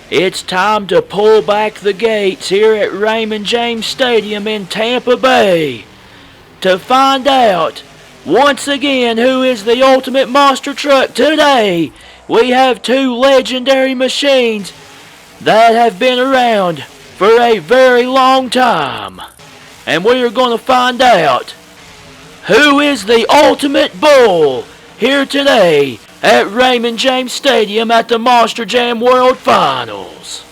It's time to pull back the gates here at Raymond James Stadium in Tampa Bay to find out once again who is the ultimate monster truck. Today we have two legendary machines that have been around for a very long time, and we are going to find out who is the ultimate bull here today at Raymond James Stadium at the Monster Jam World Finals.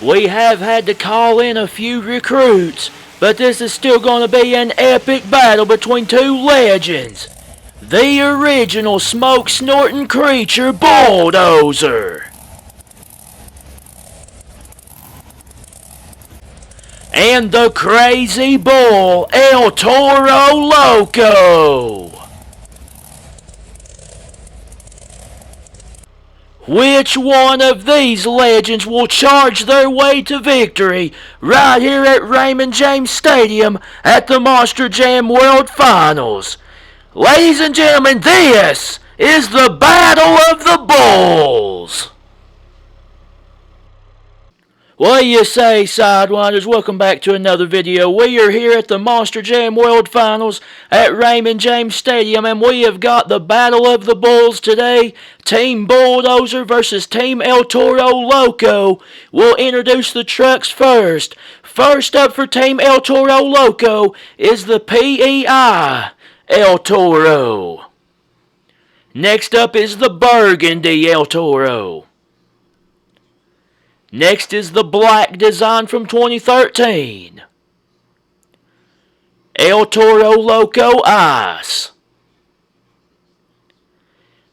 We have had to call in a few recruits, but this is still going to be an epic battle between two legends. The original smoke-snorting creature, Bulldozer, and the crazy bull, El Toro Loco. Which one of these legends will charge their way to victory right here at Raymond James Stadium at the Monster Jam World Finals? Ladies and gentlemen, this is the Battle of the Bulls. What do you say, Sidewinders? Welcome back to another video. We are here at the Monster Jam World Finals at Raymond James Stadium, and we have got the Battle of the Bulls today. Team Bulldozer versus Team El Toro Loco. We'll introduce the trucks first. First up for Team El Toro Loco is the PEI El Toro. Next up is the Burgundy El Toro. Next is the black design from 2013. El Toro Loco Ice.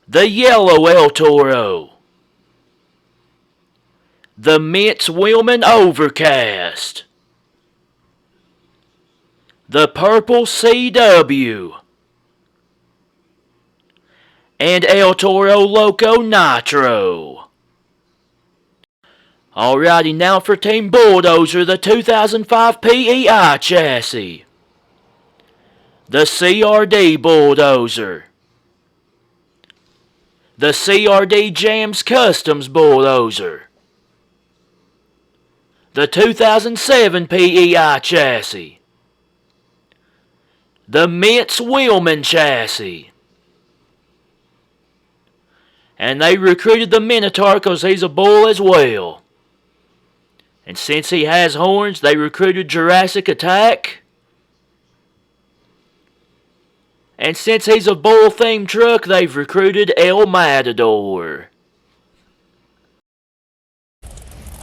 The yellow El Toro. The Mintz Wheelman Overcast. The purple CW. And El Toro Loco Nitro. Alrighty, now for Team Bulldozer, the 2005 PEI chassis. The CRD Bulldozer. The CRD Jams Customs Bulldozer. The 2007 PEI chassis. The Mintz Wheelman chassis. And they recruited the Minotaur because he's a bull as well. And since he has horns, they recruited Jurassic Attack. And since he's a bull-themed truck, they've recruited El Matador.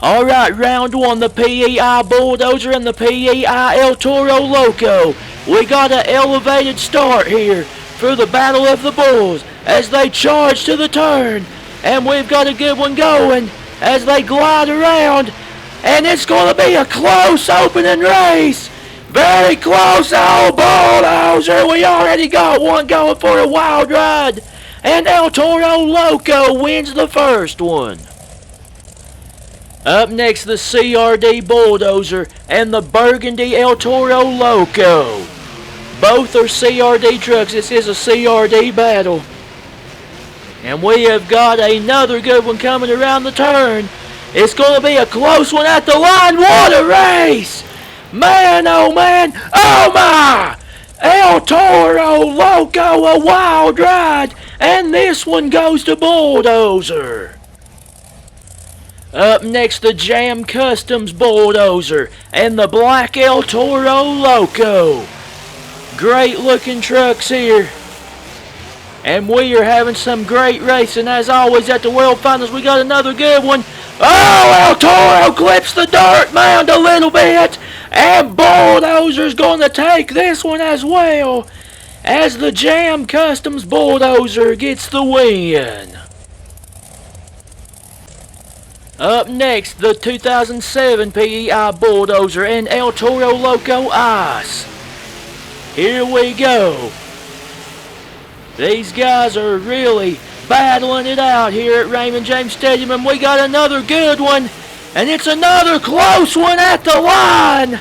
Alright, round one, the PEI Bulldozer and the PEI El Toro Loco. We got an elevated start here for the Battle of the Bulls as they charge to the turn. And we've got a good one going as they glide around. And it's going to be a close opening race. Very close. Oh, Bulldozer. We already got one going for a wild ride. And El Toro Loco wins the first one. Up next, the CRD Bulldozer and the Burgundy El Toro Loco. Both are CRD trucks. This is a CRD battle. And we have got another good one coming around the turn. It's going to be a close one at the line. What a race! Man, oh man, oh my! El Toro Loco, a wild ride. And this one goes to Bulldozer. Up next, the Jam Customs Bulldozer and the black El Toro Loco. Great looking trucks here. And we are having some great racing as always at the World Finals. We got another good one. Oh, El Toro clips the dirt mound a little bit. And Bulldozer's going to take this one as well, as the Jam Customs Bulldozer gets the win. Up next, the 2007 PEI Bulldozer and El Toro Loco Ice. Here we go. These guys are really battling it out here at Raymond James Stadium, and we got another good one, and it's another close one at the line.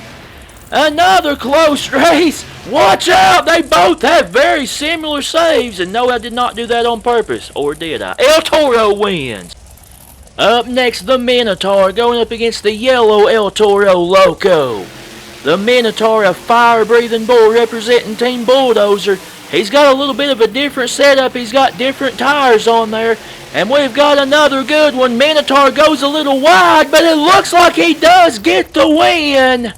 Another close race. Watch out, they both have very similar saves, and no, I did not do that on purpose, or did I? El Toro wins. Up next, the Minotaur going up against the yellow El Toro Loco. The Minotaur, a fire-breathing bull representing Team Bulldozer. He's got a little bit of a different setup. He's got different tires on there. And we've got another good one. Minotaur goes a little wide, but it looks like he does get the win.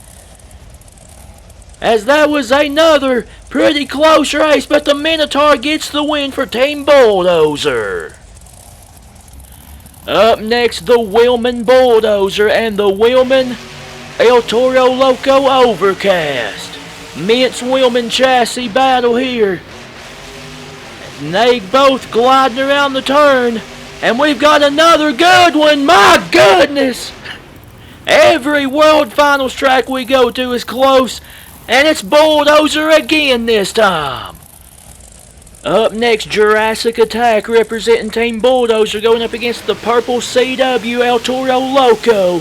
As that was another pretty close race, but the Minotaur gets the win for Team Bulldozer. Up next, the Wilman Bulldozer and the Wilman El Toro Loco Overcast. Mint's Wilman chassis battle here. And they both gliding around the turn. And we've got another good one. My goodness! Every World Finals track we go to is close. And it's Bulldozer again this time. Up next, Jurassic Attack representing Team Bulldozer going up against the purple CW El Toro Loco.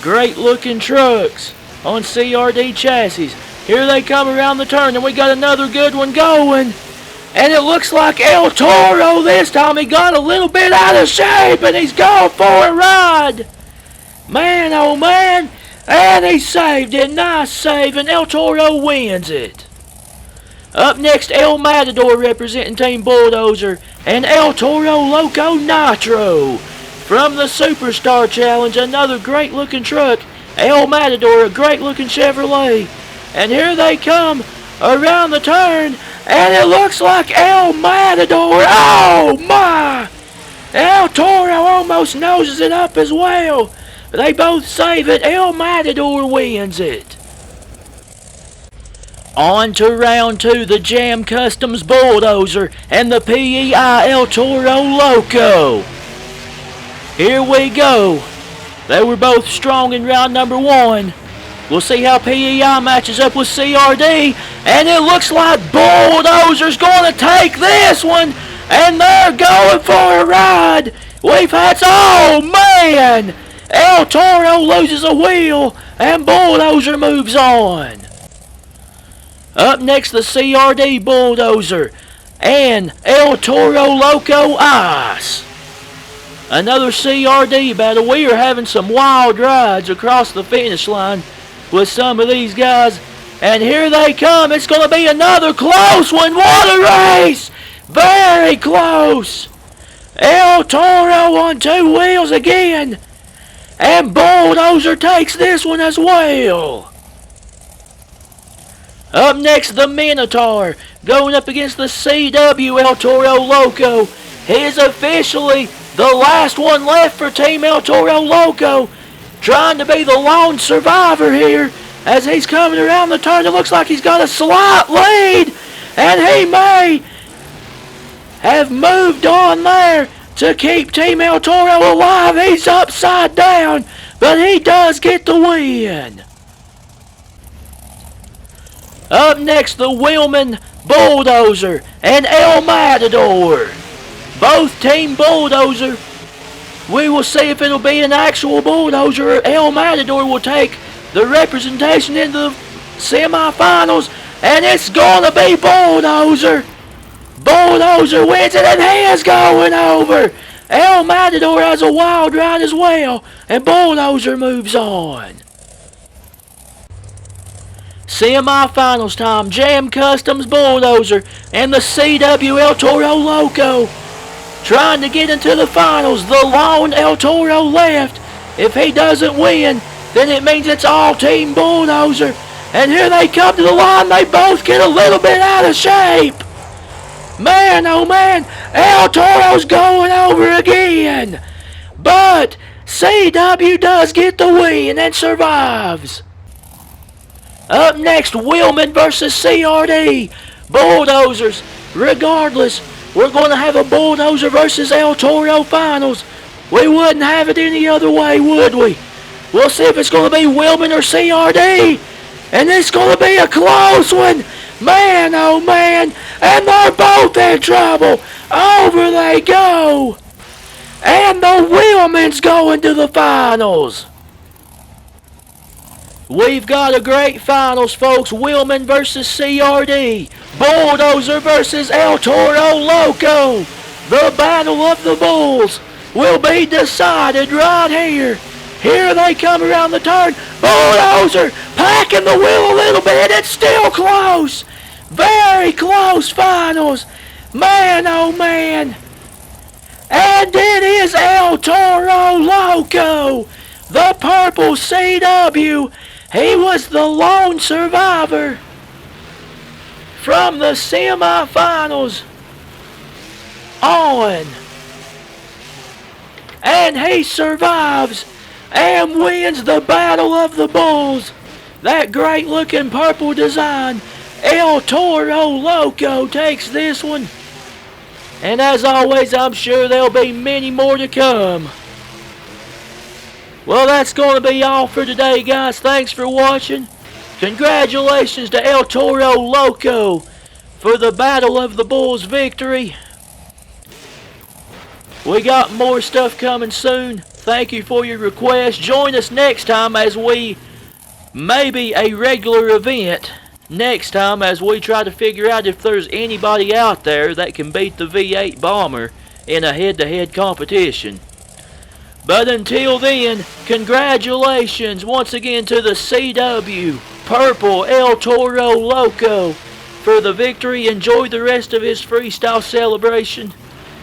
Great looking trucks on CRD chassis. Here they come around the turn and we got another good one going. And it looks like El Toro this time. He got a little bit out of shape and he's going for a ride. Man, oh man. And he saved it. Nice save, and El Toro wins it. Up next, El Matador representing Team Bulldozer and El Toro Loco Nitro. From the Superstar Challenge, another great looking truck. El Matador, a great looking Chevrolet. And here they come around the turn, and it looks like El Matador. Oh my! El Toro almost noses it up as well. They both save it. El Matador wins it. On to round two, the Jam Customs Bulldozer and the PEI El Toro Loco. Here we go. They were both strong in round number one. We'll see how PEI matches up with CRD. And it looks like Bulldozer's going to take this one. And they're going for a ride. We've had... Oh, man! El Toro loses a wheel, and Bulldozer moves on. Up next, the CRD Bulldozer and El Toro Loco Ice. Another CRD battle. We are having some wild rides across the finish line with some of these guys. And here they come. It's going to be another close one. What a race! Very close. El Toro on two wheels again. And Bulldozer takes this one as well. Up next, the Minotaur going up against the CW El Toro Loco. He is officially the last one left for Team El Toro Loco. Trying to be the lone survivor here as he's coming around the turn. It looks like he's got a slight lead. And he may have moved on there to keep Team El Toro alive. He's upside down, but he does get the win. Up next, the Wilman Bulldozer and El Matador. Both Team Bulldozer. We will see if it'll be an actual Bulldozer or El Matador will take the representation into the semifinals. And it's going to be Bulldozer. Bulldozer wins it, and he is going over. El Matador has a wild ride as well, and Bulldozer moves on. Semi-finals time, Jam Customs Bulldozer and the CW El Toro Loco trying to get into the finals. The lone El Toro left. If he doesn't win, then it means it's all Team Bulldozer. And here they come to the line. They both get a little bit out of shape. Man, oh man, El Toro's going over again. But CW does get the win and survives. Up next, Wilman versus CRD. Bulldozers. Regardless, we're going to have a Bulldozer versus El Toro finals. We wouldn't have it any other way, would we? We'll see if it's going to be Wilman or CRD. And it's going to be a close one. Man, oh man, and they're both in trouble. Over they go. And the Wilman's going to the finals. We've got a great finals, folks. Wilman versus CRD. Bulldozer versus El Toro Loco. The battle of the bulls. will be decided right here. Here they come around the turn. Bulldozer packing the wheel a little bit. It's still close. Very close finals. Man, oh man. And it is El Toro Loco, the purple CW. He was the lone survivor from the semifinals on. And he survives and wins the Battle of the Bulls. That great looking purple design. El Toro Loco takes this one. And as always, I'm sure there'll be many more to come. Well, that's going to be all for today, guys. Thanks for watching. Congratulations to El Toro Loco for the Battle of the Bulls victory. We got more stuff coming soon. Thank you for your request. Join us next time as we, maybe a regular event, next time as we try to figure out if there's anybody out there that can beat the V8 Bomber in a head-to-head competition. But until then, congratulations once again to the CW Purple El Toro Loco for the victory. Enjoy the rest of his freestyle celebration.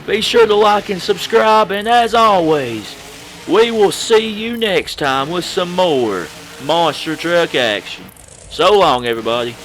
Be sure to like and subscribe, and as always, we will see you next time with some more monster truck action. So long, everybody.